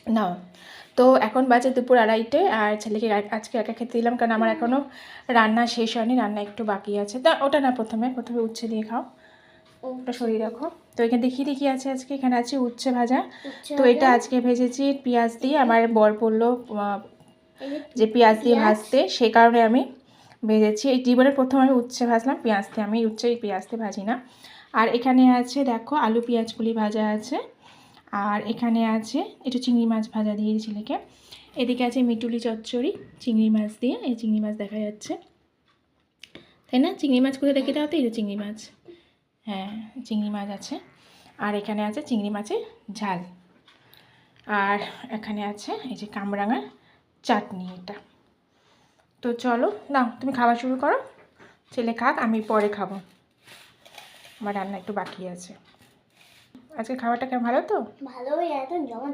না। তো এখন বাজে দুপুর 2:30 আর ছেলেকে আজকে একা খেতে দিলাম, কারণ আমার এখনও রান্না শেষ হয়নি, রান্না একটু বাকি আছে। তা ওটা না, প্রথমে উচ্ছে দিয়ে খাও, ওটা সরিয়ে রাখো। তো এখানে দেখিয়ে দেখি আছে আজকে, এখানে আছে উচ্ছে ভাজা। তো এটা আজকে ভেজেছি পেঁয়াজ দিয়ে। আমার বর বললো যে পেঁয়াজ দিয়ে ভাজতে, সে কারণে আমি ভেজেছি। এই জীবনের প্রথম আমি উচ্ছে ভাজলাম পেঁয়াজ দিয়ে, আমি পেঁয়াজ দিয়ে ভাজি না। আর এখানে আছে দেখো আলু পেঁয়াজগুলি ভাজা আছে। আর এখানে আছে একটু চিংড়ি মাছ ভাজা দিয়ে ছেলেকে। এদিকে আছে মিটুলি চচ্চড়ি চিংড়ি মাছ দিয়ে, এই চিংড়ি মাছ দেখা যাচ্ছে, তাই না? চিংড়ি মাছ করে দেখে দাও তো, এই যে চিংড়ি মাছ, হ্যাঁ চিংড়ি মাছ আছে। আর এখানে আছে চিংড়ি মাছের ঝাল। আর এখানে আছে এই যে কামরাঙার চাটনি এটা। তো চলো নাও তুমি খাওয়া শুরু করো, ছেলে খাক, আমি পরে খাবো, আমার রান্না একটু বাকি আছে। আজকে খাবারটা কেমন, ভালো তো? ভালোই, একদম জমা